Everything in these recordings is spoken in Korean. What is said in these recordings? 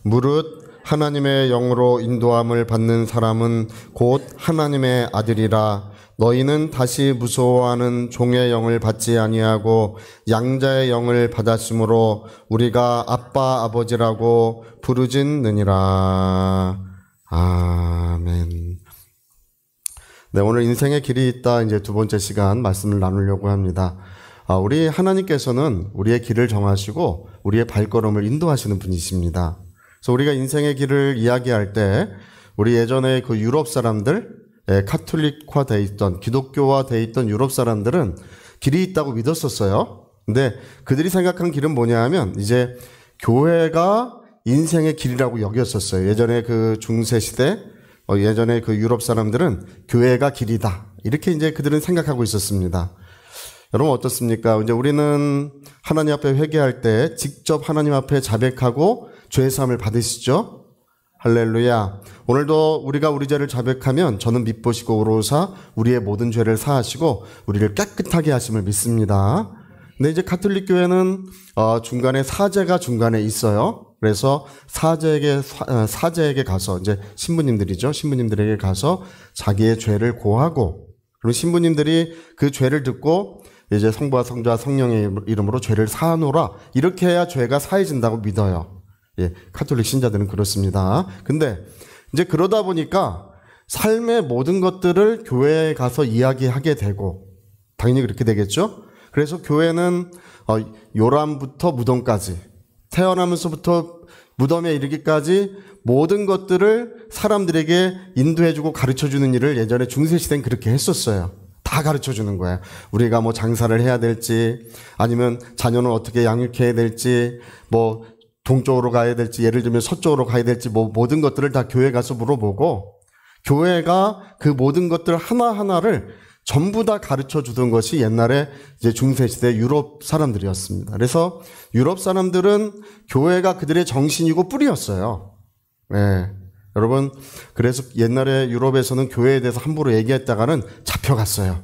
무릇 하나님의 영으로 인도함을 받는 사람은 곧 하나님의 아들이라. 너희는 다시 무서워하는 종의 영을 받지 아니하고 양자의 영을 받았으므로 우리가 아빠 아버지라고 부르짖느니라. 아멘. 네, 오늘 인생의 길이 있다 이제 두 번째 시간 말씀을 나누려고 합니다. 우리 하나님께서는 우리의 길을 정하시고 우리의 발걸음을 인도하시는 분이십니다. 그래서 우리가 인생의 길을 이야기할 때 우리 예전에 그 유럽 사람들, 카톨릭화 돼 있던, 기독교화 돼 있던 유럽 사람들은 길이 있다고 믿었었어요. 근데 그들이 생각한 길은 뭐냐 하면 이제 교회가 인생의 길이라고 여겼었어요. 예전에 그 중세 시대, 예전에 그 유럽 사람들은 교회가 길이다. 이렇게 이제 그들은 생각하고 있었습니다. 여러분 어떻습니까? 이제 우리는 하나님 앞에 회개할 때 직접 하나님 앞에 자백하고 죄 사함을 받으시죠? 할렐루야. 오늘도 우리가 우리 죄를 자백하면 저는 밉보시고 오로사 우리의 모든 죄를 사하시고 우리를 깨끗하게 하심을 믿습니다. 근데 이제 가톨릭 교회는 중간에 사제가 중간에 있어요. 그래서 사제에게 가서 이제 신부님들이죠. 신부님들에게 가서 자기의 죄를 고하고, 그리고 신부님들이 그 죄를 듣고 이제 성부와 성자와 성령의 이름으로 죄를 사하노라. 이렇게 해야 죄가 사해진다고 믿어요. 예, 카톨릭 신자들은 그렇습니다. 근데 이제 그러다 보니까 삶의 모든 것들을 교회에 가서 이야기하게 되고, 당연히 그렇게 되겠죠? 그래서 교회는 요람부터 무덤까지, 태어나면서부터 무덤에 이르기까지 모든 것들을 사람들에게 인도해주고 가르쳐주는 일을 예전에 중세시대는 그렇게 했었어요. 다 가르쳐주는 거예요. 우리가 뭐 장사를 해야 될지, 아니면 자녀는 어떻게 양육해야 될지, 뭐 동쪽으로 가야 될지, 예를 들면 서쪽으로 가야 될지, 뭐 모든 것들을 다 교회 가서 물어보고, 교회가 그 모든 것들 하나하나를 전부 다 가르쳐 주던 것이 옛날에 이제 중세시대 유럽 사람들이었습니다. 그래서 유럽 사람들은 교회가 그들의 정신이고 뿌리였어요. 네. 여러분, 그래서 옛날에 유럽에서는 교회에 대해서 함부로 얘기했다가는 잡혀갔어요.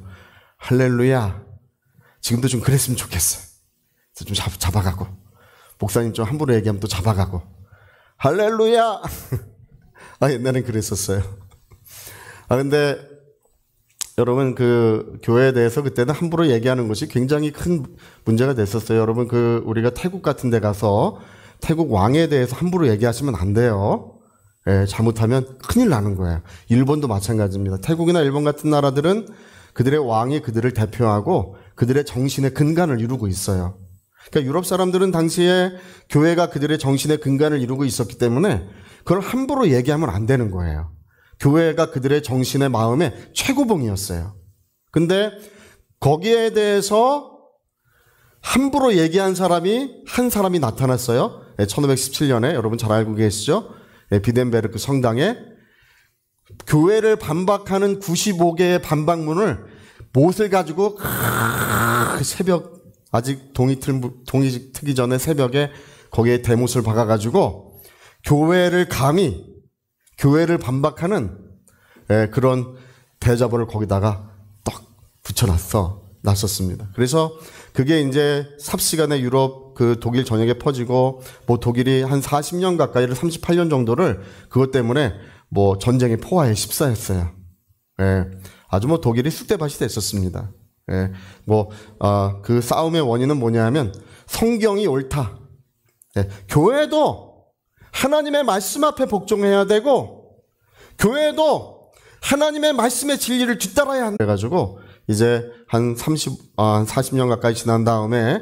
할렐루야. 지금도 좀 그랬으면 좋겠어요. 좀 잡아가고. 목사님 좀 함부로 얘기하면 또 잡아가고. 할렐루야. 옛날엔 그랬었어요. 근데 여러분, 그 교회에 대해서 그때는 함부로 얘기하는 것이 굉장히 큰 문제가 됐었어요. 여러분, 우리가 태국 같은 데 가서 태국 왕에 대해서 함부로 얘기하시면 안 돼요. 예, 잘못하면 큰일 나는 거예요. 일본도 마찬가지입니다. 태국이나 일본 같은 나라들은 그들의 왕이 그들을 대표하고 그들의 정신의 근간을 이루고 있어요. 그러니까 유럽 사람들은 당시에 교회가 그들의 정신의 근간을 이루고 있었기 때문에 그걸 함부로 얘기하면 안 되는 거예요. 교회가 그들의 정신의 마음의 최고봉이었어요. 근데 거기에 대해서 함부로 얘기한 사람이 한 사람이 나타났어요. 1517년에 여러분 잘 알고 계시죠? 비덴베르크 성당에 교회를 반박하는 95개의 반박문을 못을 가지고 새벽, 아직 동이 트기 전에 새벽에 거기에 대못을 박아가지고 교회를 반박하는 그런 대자보를 거기다가 딱 놨었습니다. 그래서 그게 이제 삽시간에 유럽 그 독일 전역에 퍼지고, 뭐 독일이 한 40년 가까이를 38년 정도를 그것 때문에 뭐 전쟁의 포화에 휩싸였어요. 아주 뭐 독일이 쑥대밭이 됐었습니다. 그 싸움의 원인은 뭐냐 하면 성경이 옳다. 교회도 하나님의 말씀 앞에 복종해야 되고, 교회도 하나님의 말씀의 진리를 뒤따라야 한다. 그래가지고 이제 한 40년 가까이 지난 다음에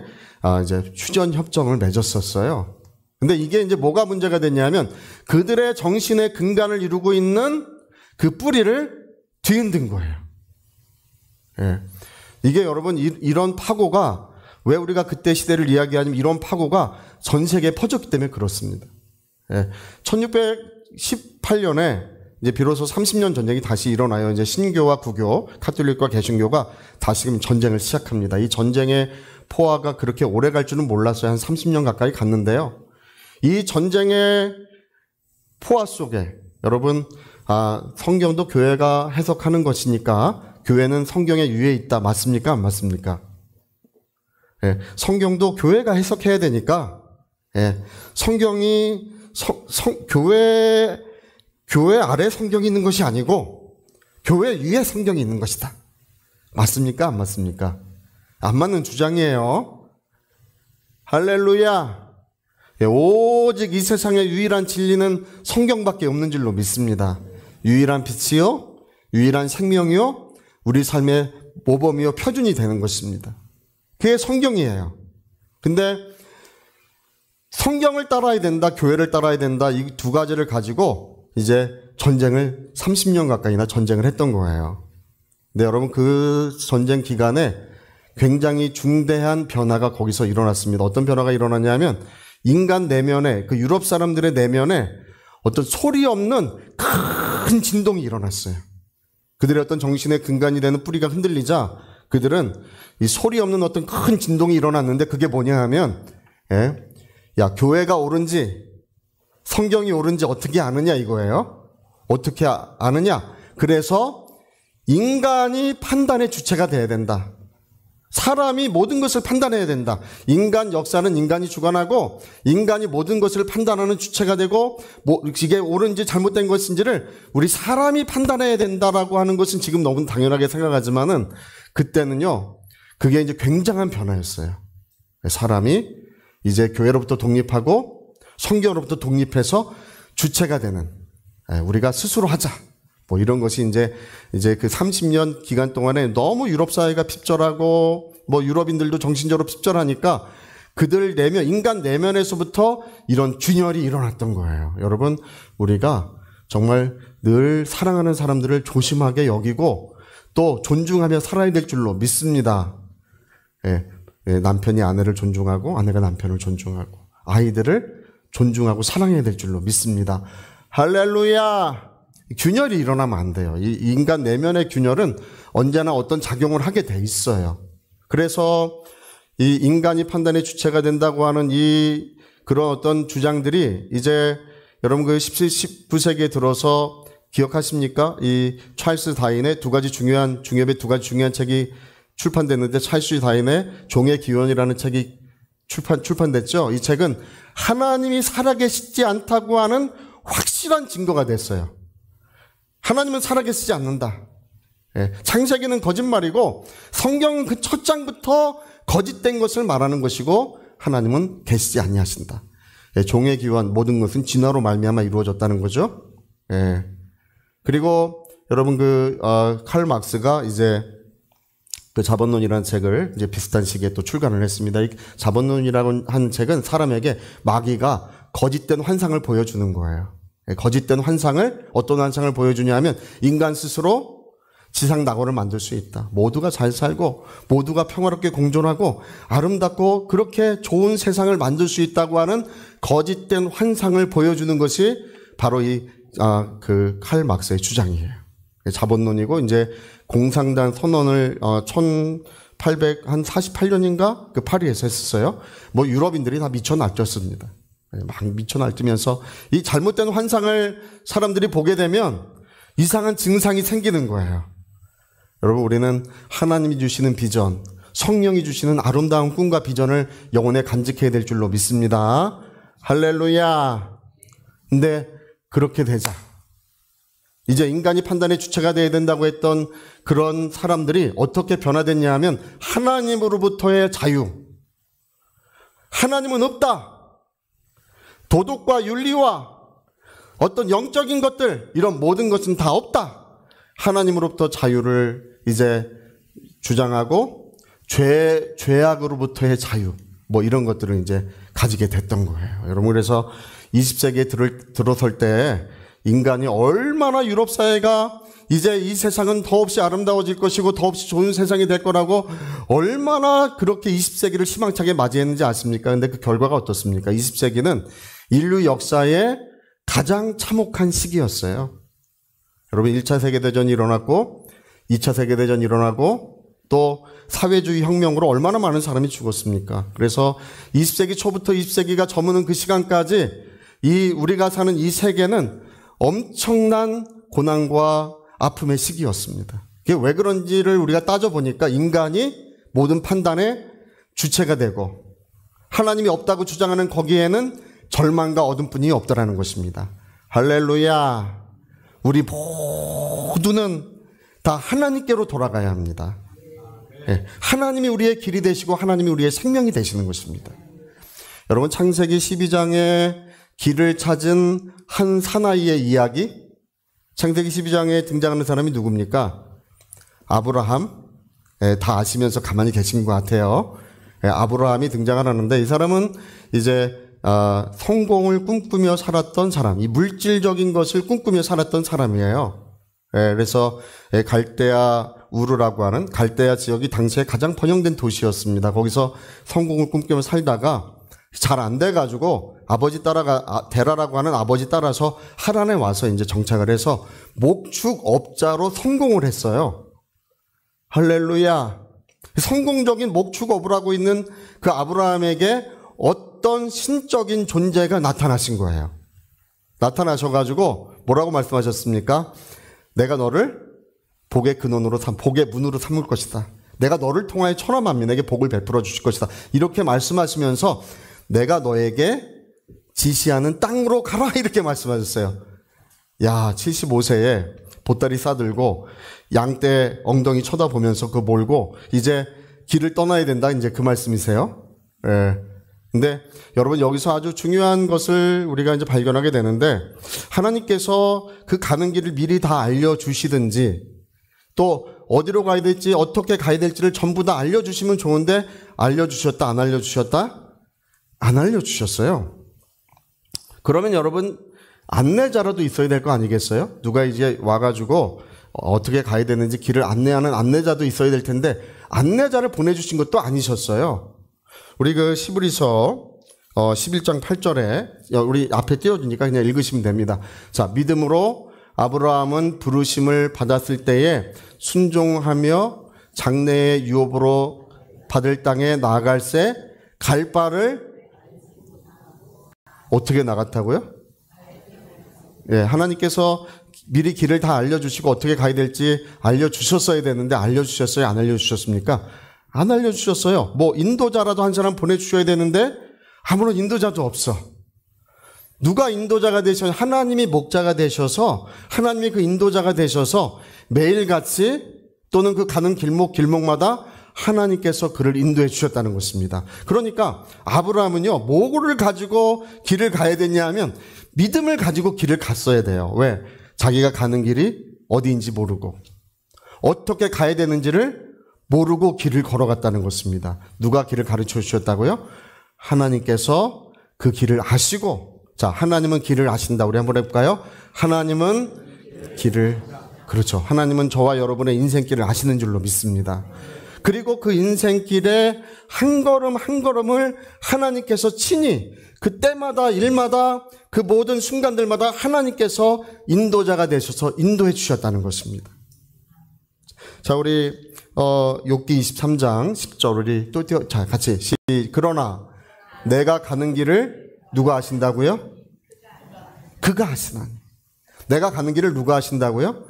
이제 휴전 협정을 맺었었어요. 근데 이게 이제 뭐가 문제가 됐냐면 그들의 정신의 근간을 이루고 있는 그 뿌리를 뒤흔든 거예요. 이게 여러분, 이런 파고가, 왜 우리가 그때 시대를 이야기하냐면 이런 파고가 전 세계에 퍼졌기 때문에 그렇습니다. 1618년에 이제 비로소 30년 전쟁이 다시 일어나요. 이제 신교와 구교, 카톨릭과 개신교가 다시금 전쟁을 시작합니다. 이 전쟁의 포화가 그렇게 오래 갈 줄은 몰랐어요. 한 30년 가까이 갔는데요. 이 전쟁의 포화 속에 여러분, 성경도 교회가 해석하는 것이니까 교회는 성경의 위에 있다. 맞습니까? 안 맞습니까? 성경도 교회가 해석해야 되니까 성경이 교회 아래 성경이 있는 것이 아니고 교회 위에 성경이 있는 것이다. 맞습니까? 안 맞습니까? 안 맞는 주장이에요. 할렐루야. 오직 이 세상의 유일한 진리는 성경밖에 없는 줄로 믿습니다. 유일한 빛이요, 유일한 생명이요, 우리 삶의 모범이요 표준이 되는 것입니다. 그게 성경이에요. 근데 성경을 따라야 된다, 교회를 따라야 된다, 이 두 가지를 가지고 이제 전쟁을 30년 가까이나 전쟁을 했던 거예요. 근데 여러분, 그 전쟁 기간에 굉장히 중대한 변화가 거기서 일어났습니다. 어떤 변화가 일어났냐면 인간 내면에, 그 유럽 사람들의 내면에 어떤 소리 없는 큰 진동이 일어났어요. 그들의 어떤 정신의 근간이 되는 뿌리가 흔들리자 그들은 이 소리 없는 어떤 큰 진동이 일어났는데 그게 뭐냐 하면, 야, 교회가 옳은지 성경이 옳은지 어떻게 아느냐 이거예요. 어떻게 아느냐? 그래서 인간이 판단의 주체가 돼야 된다. 사람이 모든 것을 판단해야 된다. 인간 역사는 인간이 주관하고 인간이 모든 것을 판단하는 주체가 되고 이게 옳은지 잘못된 것인지를 우리 사람이 판단해야 된다라고 하는 것은 지금 너무 당연하게 생각하지만은 그때는요, 그게 이제 굉장한 변화였어요. 사람이 이제 교회로부터 독립하고 성경으로부터 독립해서 주체가 되는, 우리가 스스로 하자. 뭐 이런 것이 이제 그 30년 기간 동안에 너무 유럽 사회가 핍절하고 뭐 유럽인들도 정신적으로 핍절하니까 그들 내면, 인간 내면에서부터 이런 균열이 일어났던 거예요. 여러분, 우리가 정말 늘 사랑하는 사람들을 조심하게 여기고 또 존중하며 살아야 될 줄로 믿습니다. 남편이 아내를 존중하고 아내가 남편을 존중하고 아이들을 존중하고 사랑해야 될 줄로 믿습니다. 할렐루야! 균열이 일어나면 안 돼요. 이 인간 내면의 균열은 언제나 어떤 작용을 하게 돼 있어요. 그래서 이 인간이 판단의 주체가 된다고 하는 그런 어떤 주장들이 이제 여러분 그 19세기에 들어서 기억하십니까? 이 찰스 다윈의 중엽의 두 가지 중요한 책이 출판됐는데, 찰스 다윈의 종의 기원이라는 책이 출판됐죠. 이 책은 하나님이 살아계시지 않다고 하는 확실한 증거가 됐어요. 하나님은 살아계시지 않는다. 창세기는 거짓말이고 성경은 그 첫 장부터 거짓된 것을 말하는 것이고 하나님은 계시지 아니하신다. 종의 기원, 모든 것은 진화로 말미암아 이루어졌다는 거죠. 그리고 여러분 칼 막스가 이제 그 자본론이라는 책을 이제 비슷한 시기에 또 출간을 했습니다. 이 자본론이라고 한 책은 사람에게 마귀가 거짓된 환상을 보여주는 거예요. 거짓된 환상을, 어떤 환상을 보여주냐면 인간 스스로 지상 낙원을 만들 수 있다. 모두가 잘 살고 모두가 평화롭게 공존하고 아름답고 그렇게 좋은 세상을 만들 수 있다고 하는 거짓된 환상을 보여주는 것이 바로 그 칼 막스의 주장이에요. 자본론이고 이제 공상단 선언을 1848년인가 그 파리에서 했었어요. 뭐 유럽인들이 다 미쳐 날뛰었습니다. 막 미쳐 날뛰면서 이 잘못된 환상을 사람들이 보게 되면 이상한 증상이 생기는 거예요. 여러분, 우리는 하나님이 주시는 비전, 성령이 주시는 아름다운 꿈과 비전을 영혼에 간직해야 될 줄로 믿습니다. 할렐루야. 근데 그렇게 되자 이제 인간이 판단의 주체가 되어야 된다고 했던 그런 사람들이 어떻게 변화됐냐 하면 하나님으로부터의 자유. 하나님은 없다. 도덕과 윤리와 어떤 영적인 것들, 이런 모든 것은 다 없다. 하나님으로부터 자유를 이제 주장하고 죄악으로부터의 자유, 뭐 이런 것들을 이제 가지게 됐던 거예요. 여러분, 그래서 20세기에 들어설 때 인간이 얼마나 유럽 사회가 이제 이 세상은 더없이 아름다워질 것이고 더없이 좋은 세상이 될 거라고 얼마나 그렇게 20세기를 희망차게 맞이했는지 아십니까? 근데 그 결과가 어떻습니까? 20세기는 인류 역사의 가장 참혹한 시기였어요. 여러분, 1차 세계대전이 일어났고 2차 세계대전이 일어나고 또 사회주의 혁명으로 얼마나 많은 사람이 죽었습니까? 그래서 20세기 초부터 20세기가 저무는 그 시간까지 우리가 사는 이 세계는 엄청난 고난과 아픔의 시기였습니다. 그게 왜 그런지를 우리가 따져보니까 인간이 모든 판단의 주체가 되고 하나님이 없다고 주장하는 거기에는 절망과 어둠뿐이 없더라는 것입니다. 할렐루야. 우리 모두는 다 하나님께로 돌아가야 합니다. 예, 하나님이 우리의 길이 되시고 하나님이 우리의 생명이 되시는 것입니다. 여러분, 창세기 12장에 길을 찾은 한 사나이의 이야기, 창세기 12장에 등장하는 사람이 누굽니까? 아브라함. 예, 다 아시면서 가만히 계신 것 같아요. 예, 아브라함이 등장을 하는데 이 사람은 이제 성공을 꿈꾸며 살았던 사람, 이 물질적인 것을 꿈꾸며 살았던 사람이에요. 예, 그래서 갈대아 우르라고 하는 갈대아 지역이 당시에 가장 번영된 도시였습니다. 거기서 성공을 꿈꾸며 살다가 잘 안 돼가지고 데라라고 하는 아버지 따라서 하란에 와서 이제 정착을 해서 목축업자로 성공을 했어요. 할렐루야. 성공적인 목축업을 하고 있는 그 아브라함에게 어떤 신적인 존재가 나타나신 거예요. 나타나셔가지고 뭐라고 말씀하셨습니까? 내가 너를 복의 근원으로 복의 문으로 삼을 것이다. 내가 너를 통하여 천하 만민에게 복을 베풀어 주실 것이다. 이렇게 말씀하시면서 내가 너에게 지시하는 땅으로 가라 이렇게 말씀하셨어요. 야, 75세에 보따리 싸들고 양떼 엉덩이 쳐다보면서 그거 몰고 이제 길을 떠나야 된다, 이제 그 말씀이세요. 예. 근데 여러분, 여기서 아주 중요한 것을 우리가 이제 발견하게 되는데, 하나님께서 그 가는 길을 미리 다 알려주시든지 또 어디로 가야 될지 어떻게 가야 될지를 전부 다 알려주시면 좋은데, 알려주셨다 안 알려주셨다? 안 알려주셨어요. 그러면 여러분, 안내자라도 있어야 될 거 아니겠어요? 누가 이제 와가지고 어떻게 가야 되는지 길을 안내하는 안내자도 있어야 될 텐데 안내자를 보내주신 것도 아니셨어요. 우리 그 시브리서 11장 8절에 우리 앞에 띄워주니까 그냥 읽으시면 됩니다. 자, 믿음으로 아브라함은 부르심을 받았을 때에 순종하며 장래의 유업으로 받을 땅에 나아갈새 갈 바를 어떻게 나갔다고요? 예, 하나님께서 미리 길을 다 알려주시고 어떻게 가야 될지 알려주셨어야 되는데 알려주셨어요? 안 알려주셨습니까? 안 알려주셨어요. 뭐 인도자라도 한 사람 보내주셔야 되는데 아무런 인도자도 없어. 누가 인도자가 되셔서, 하나님이 목자가 되셔서, 하나님이 그 인도자가 되셔서 매일같이 또는 그 가는 길목마다 하나님께서 그를 인도해 주셨다는 것입니다. 그러니까 아브라함은요, 뭐를 가지고 길을 가야 되냐 하면 믿음을 가지고 길을 갔어야 돼요. 왜? 자기가 가는 길이 어디인지 모르고 어떻게 가야 되는지를 모르고 길을 걸어갔다는 것입니다. 누가 길을 가르쳐 주셨다고요? 하나님께서 그 길을 아시고, 자, 하나님은 길을 아신다. 우리 한번 해볼까요? 하나님은 길을, 그렇죠. 하나님은 저와 여러분의 인생길을 아시는 줄로 믿습니다. 그리고 그 인생길에 한 걸음 한 걸음을 하나님께서 친히 그때마다 일마다 그 모든 순간들마다 하나님께서 인도자가 되셔서 인도해 주셨다는 것입니다. 자, 우리 욥기 23장 10절 우리 또 자, 같이 그러나 내가 가는 길을 누가 아신다고요? 그가 아시나니. 내가 가는 길을 누가 아신다고요?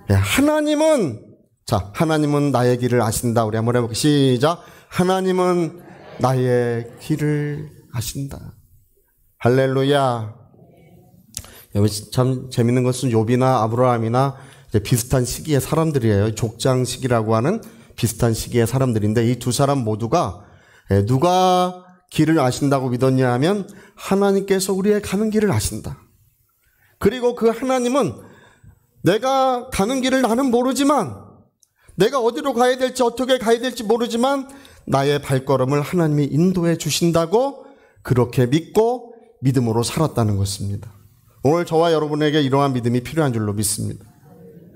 네, 하나님은, 자, 하나님은 나의 길을 아신다. 우리 한번 해볼게요. 시작. 하나님은 나의 길을 아신다. 할렐루야. 여기 참 재밌는 것은 욥이나 아브라함이나 비슷한 시기의 사람들이에요. 족장 시기라고 하는 비슷한 시기의 사람들인데 이 두 사람 모두가 누가 길을 아신다고 믿었냐 하면 하나님께서 우리의 가는 길을 아신다. 그리고 그 하나님은 내가 가는 길을 나는 모르지만, 내가 어디로 가야 될지 어떻게 가야 될지 모르지만 나의 발걸음을 하나님이 인도해 주신다고 그렇게 믿고 믿음으로 살았다는 것입니다. 오늘 저와 여러분에게 이러한 믿음이 필요한 줄로 믿습니다.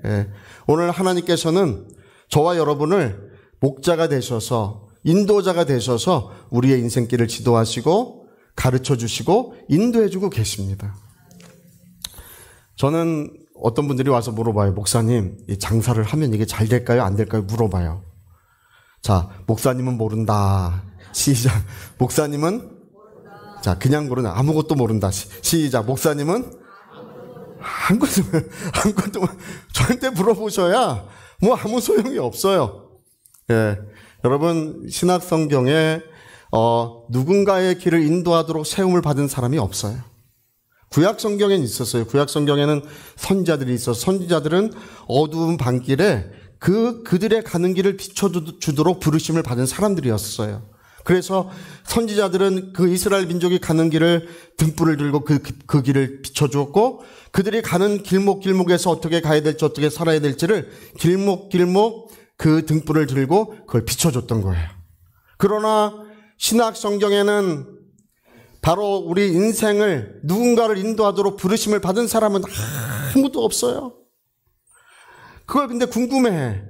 예, 오늘 하나님께서는 저와 여러분을 목자가 되셔서 인도자가 되셔서 우리의 인생길을 지도하시고 가르쳐 주시고 인도해 주고 계십니다. 저는 어떤 분들이 와서 물어봐요. 목사님, 이 장사를 하면 이게 잘 될까요? 안 될까요? 물어봐요. 자, 목사님은 모른다. 시작. 목사님은 자, 그냥 모르나. 아무것도 모른다. 시작. 목사님은 아무것도 저한테 물어보셔야 뭐 아무 소용이 없어요. 예. 여러분, 신약 성경에 누군가의 길을 인도하도록 세움을 받은 사람이 없어요. 구약 성경에는 있었어요. 구약 성경에는 선지자들이 있어서 선지자들은 어두운 밤길에 그들의 가는 길을 비춰주도록 부르심을 받은 사람들이었어요. 그래서 선지자들은 그 이스라엘 민족이 가는 길을 등불을 들고 그 길을 비춰주었고, 그들이 가는 길목에서 어떻게 가야 될지 어떻게 살아야 될지를 길목 그 등불을 들고 그걸 비춰줬던 거예요. 그러나 신약 성경에는 바로 우리 인생을 누군가를 인도하도록 부르심을 받은 사람은 아무도 없어요. 그걸 근데 궁금해해.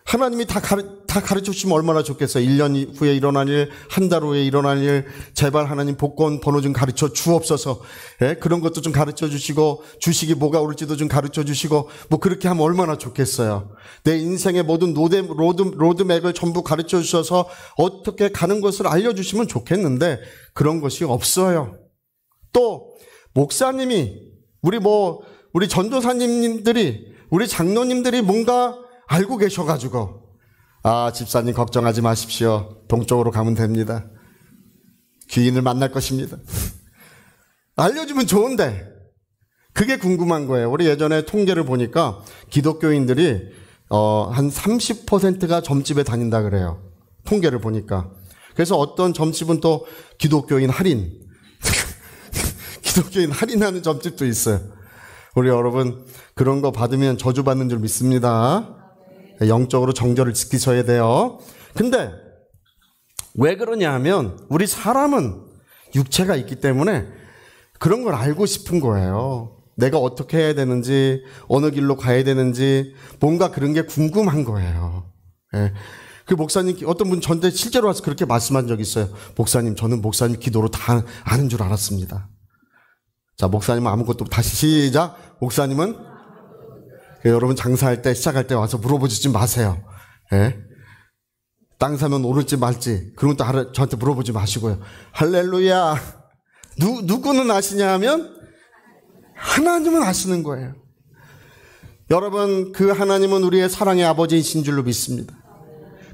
하나님이 다 가르쳐 주시면 얼마나 좋겠어요. 1년 후에 일어날 일, 한 달 후에 일어날 일, 제발 하나님 복권 번호 좀 가르쳐 주옵소서. 예? 그런 것도 좀 가르쳐 주시고, 주식이 뭐가 오를지도 좀 가르쳐 주시고, 뭐 그렇게 하면 얼마나 좋겠어요. 내 인생의 모든 로드맵을 전부 가르쳐 주셔서 어떻게 가는 것을 알려주시면 좋겠는데 그런 것이 없어요. 또 목사님이 우리 전도사님들이, 우리 장로님들이 뭔가 알고 계셔가지고, 집사님 걱정하지 마십시오. 동쪽으로 가면 됩니다. 귀인을 만날 것입니다. 알려주면 좋은데 그게 궁금한 거예요. 우리 예전에 통계를 보니까 기독교인들이 한 30%가 점집에 다닌다 그래요. 통계를 보니까. 그래서 어떤 점집은 또 기독교인 할인 기독교인 할인하는 점집도 있어요. 우리 여러분 그런 거 받으면 저주받는 줄 믿습니다. 영적으로 정절을 지키셔야 돼요. 근데 왜 그러냐 하면 우리 사람은 육체가 있기 때문에 그런 걸 알고 싶은 거예요. 내가 어떻게 해야 되는지, 어느 길로 가야 되는지, 뭔가 그런 게 궁금한 거예요. 예. 그 목사님, 어떤 분 저한테 실제로 와서 그렇게 말씀한 적이 있어요. 목사님, 저는 목사님 기도로 다 아는 줄 알았습니다. 자, 목사님은 아무것도, 다시 시작. 목사님은 여러분 장사할 때, 시작할 때 와서 물어보지 마세요. 예? 땅 사면 오를지 말지 그런 것도 저한테 물어보지 마시고요. 할렐루야. 누구는 아시냐 하면 하나님은 아시는 거예요. 여러분 그 하나님은 우리의 사랑의 아버지이신 줄로 믿습니다.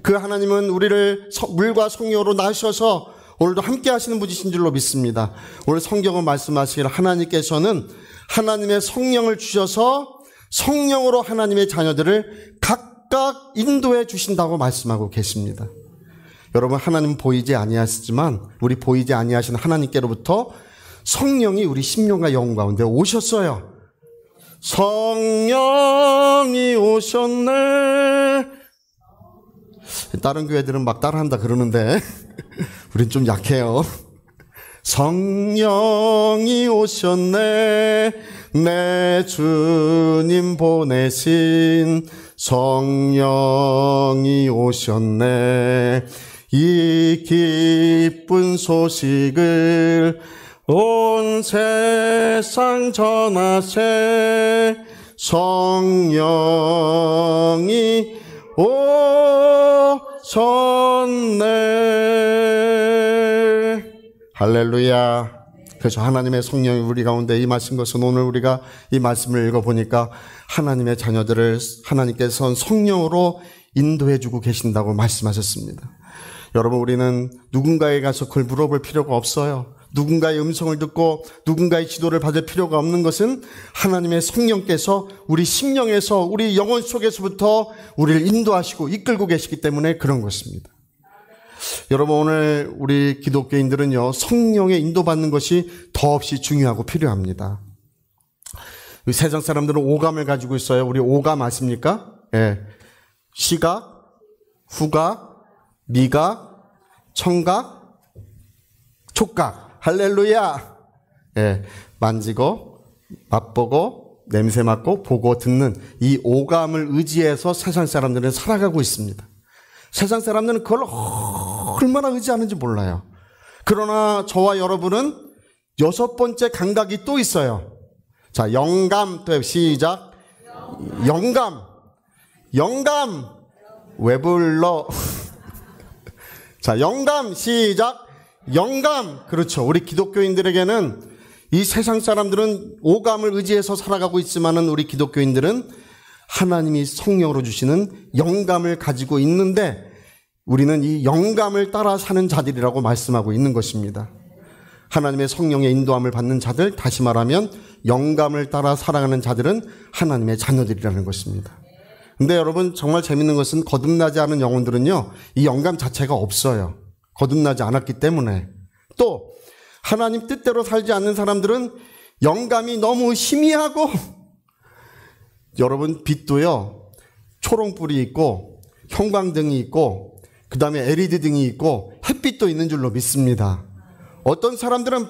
그 하나님은 우리를 물과 성령으로 낳으셔서 오늘도 함께 하시는 분이신 줄로 믿습니다. 오늘 성경은 말씀하시기를 하나님께서는 하나님의 성령을 주셔서 성령으로 하나님의 자녀들을 각각 인도해 주신다고 말씀하고 계십니다. 여러분 하나님 보이지 아니하시지만 우리 보이지 아니하신 하나님께로부터 성령이 우리 심령과 영혼 가운데 오셨어요. 성령이 오셨네. 다른 교회들은 막 따라한다 그러는데 우린 좀 약해요. 성령이 오셨네. 내 주님 보내신 성령이 오셨네. 이 기쁜 소식을 온 세상 전하세. 성령이 오셨네. 할렐루야. 그래서 하나님의 성령이 우리 가운데 임하신 것은 오늘 우리가 이 말씀을 읽어보니까 하나님의 자녀들을 하나님께서는 성령으로 인도해주고 계신다고 말씀하셨습니다. 여러분 우리는 누군가에 가서 그걸 물어볼 필요가 없어요. 누군가의 음성을 듣고 누군가의 지도를 받을 필요가 없는 것은 하나님의 성령께서 우리 심령에서 우리 영혼 속에서부터 우리를 인도하시고 이끌고 계시기 때문에 그런 것입니다. 여러분 오늘 우리 기독교인들은요 성령의 인도받는 것이 더없이 중요하고 필요합니다. 세상 사람들은 오감을 가지고 있어요. 우리 오감 아십니까? 예. 시각, 후각, 미각, 청각, 촉각. 할렐루야. 예. 만지고 맛보고 냄새 맡고 보고 듣는 이 오감을 의지해서 세상 사람들은 살아가고 있습니다. 세상 사람들은 그걸 얼마나 의지하는지 몰라요. 그러나 저와 여러분은 6번째 감각이 또 있어요. 자, 영감. 또 시작. 영감. 영감. 왜 불러? 자, 영감. 시작. 영감. 그렇죠. 우리 기독교인들에게는 이 세상 사람들은 오감을 의지해서 살아가고 있지만은 우리 기독교인들은 하나님이 성령으로 주시는 영감을 가지고 있는데 우리는 이 영감을 따라 사는 자들이라고 말씀하고 있는 것입니다. 하나님의 성령의 인도함을 받는 자들, 다시 말하면 영감을 따라 살아가는 자들은 하나님의 자녀들이라는 것입니다. 근데 여러분, 정말 재밌는 것은 거듭나지 않은 영혼들은요, 이 영감 자체가 없어요. 거듭나지 않았기 때문에. 또 하나님 뜻대로 살지 않는 사람들은 영감이 너무 희미하고, 여러분, 빛도요 초롱불이 있고 형광등이 있고 그 다음에 LED 등이 있고 햇빛도 있는 줄로 믿습니다. 어떤 사람들은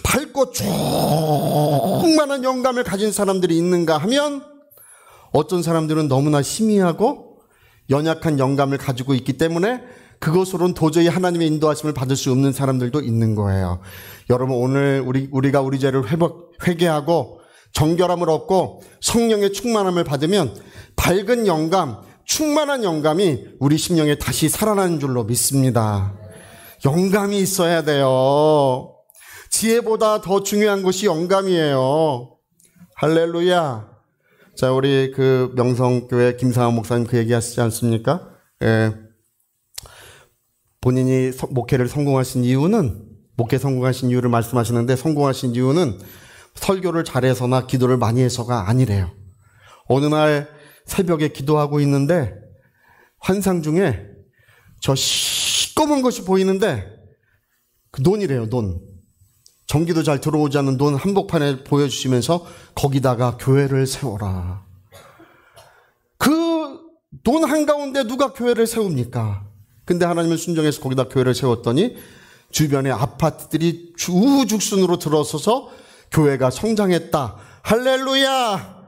밝고 충만한 영감을 가진 사람들이 있는가 하면, 어떤 사람들은 너무나 희미하고 연약한 영감을 가지고 있기 때문에 그것으로는 도저히 하나님의 인도하심을 받을 수 없는 사람들도 있는 거예요. 여러분, 오늘 우리가 우리 죄를 회개하고 정결함을 얻고 성령의 충만함을 받으면 밝은 영감, 충만한 영감이 우리 심령에 다시 살아나는 줄로 믿습니다. 영감이 있어야 돼요. 지혜보다 더 중요한 것이 영감이에요. 할렐루야. 자, 우리 그 명성교회 김상환 목사님 그 얘기하시지 않습니까? 예. 본인이 목회 성공하신 이유를 말씀하시는데, 성공하신 이유는 설교를 잘해서나 기도를 많이 해서가 아니래요. 어느 날 새벽에 기도하고 있는데 환상 중에 저 시꺼먼 것이 보이는데 그 논이래요. 논. 전기도 잘 들어오지 않는 논 한복판에 보여주시면서 거기다가 교회를 세워라. 그 논 한가운데 누가 교회를 세웁니까? 근데 하나님은 순종해서 거기다 교회를 세웠더니 주변에 아파트들이 우후죽순으로 들어서서 교회가 성장했다. 할렐루야.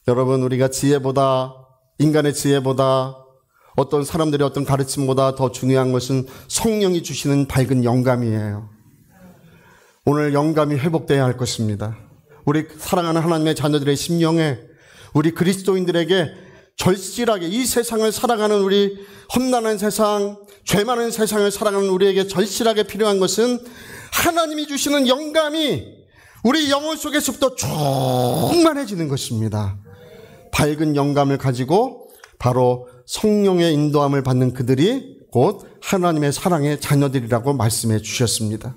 여러분, 우리가 인간의 지혜보다 어떤 사람들의 어떤 가르침보다 더 중요한 것은 성령이 주시는 밝은 영감이에요. 오늘 영감이 회복돼야 할 것입니다. 우리 사랑하는 하나님의 자녀들의 심령에, 우리 그리스도인들에게 절실하게 이 세상을 살아가는, 우리 험난한 세상, 죄 많은 세상을 살아가는 우리에게 절실하게 필요한 것은 하나님이 주시는 영감이 우리 영혼 속에서부터 충만해지는 것입니다. 밝은 영감을 가지고 바로 성령의 인도함을 받는 그들이 곧 하나님의 사랑의 자녀들이라고 말씀해 주셨습니다.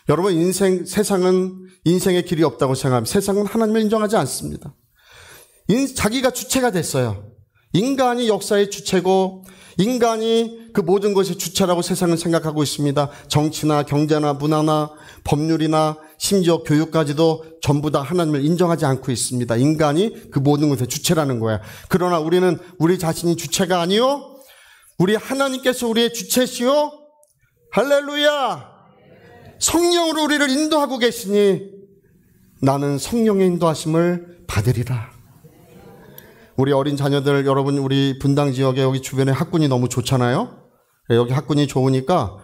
여러분, 세상은 인생의 길이 없다고 생각합니다. 세상은 하나님을 인정하지 않습니다. 자기가 주체가 됐어요. 인간이 역사의 주체고 인간이 그 모든 것의 주체라고 세상은 생각하고 있습니다. 정치나 경제나 문화나 법률이나 심지어 교육까지도 전부 다 하나님을 인정하지 않고 있습니다. 인간이 그 모든 것의 주체라는 거야. 그러나 우리는 우리 자신이 주체가 아니요, 우리 하나님께서 우리의 주체시요. 할렐루야. 성령으로 우리를 인도하고 계시니 나는 성령의 인도하심을 받으리라. 우리 어린 자녀들, 여러분, 우리 분당 지역에 여기 주변에 학군이 너무 좋잖아요. 여기 학군이 좋으니까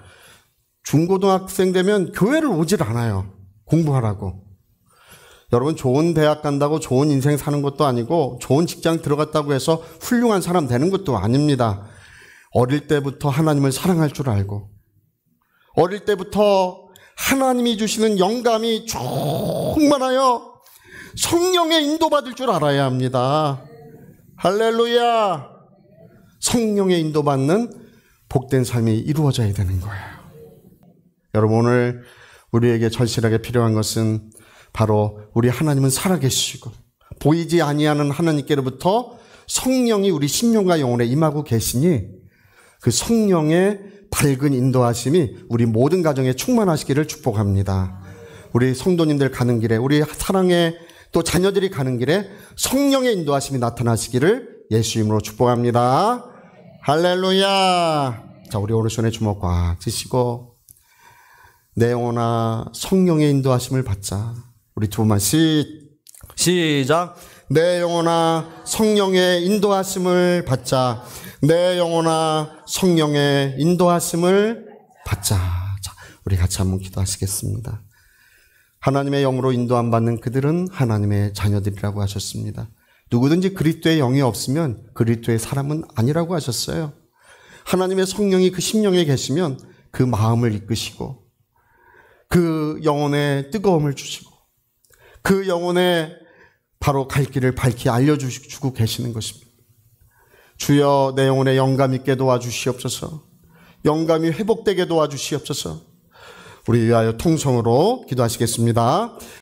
중고등학생 되면 교회를 오질 않아요. 공부하라고. 여러분, 좋은 대학 간다고 좋은 인생 사는 것도 아니고 좋은 직장 들어갔다고 해서 훌륭한 사람 되는 것도 아닙니다. 어릴 때부터 하나님을 사랑할 줄 알고, 어릴 때부터 하나님이 주시는 영감이 충만하여 성령의 인도받을 줄 알아야 합니다. 할렐루야. 성령의 인도받는 복된 삶이 이루어져야 되는 거예요. 여러분, 오늘 우리에게 절실하게 필요한 것은 바로 우리 하나님은 살아계시고 보이지 아니하는 하나님께로부터 성령이 우리 심령과 영혼에 임하고 계시니 그 성령의 밝은 인도하심이 우리 모든 가정에 충만하시기를 축복합니다. 우리 성도님들 가는 길에, 우리 사랑의 또 자녀들이 가는 길에 성령의 인도하심이 나타나시기를 예수 이름으로 축복합니다. 할렐루야. 자, 우리 오른손에 주먹 꽉 쥐시고 내 영혼아 성령의 인도하심을 받자. 우리 두 번만 시작. 내 영혼아 성령의 인도하심을 받자. 내 영혼아 성령의 인도하심을 받자. 자, 우리 같이 한번 기도하시겠습니다. 하나님의 영으로 인도함 받는 그들은 하나님의 자녀들이라고 하셨습니다. 누구든지 그리스도의 영이 없으면 그리스도의 사람은 아니라고 하셨어요. 하나님의 성령이 그 심령에 계시면 그 마음을 이끄시고 그 영혼에 뜨거움을 주시고 그 영혼에 바로 갈 길을 밝히 알려주고 계시는 것입니다. 주여 내 영혼에 영감 있게 도와주시옵소서. 영감이 회복되게 도와주시옵소서. 우리 위하여 통성으로 기도하시겠습니다.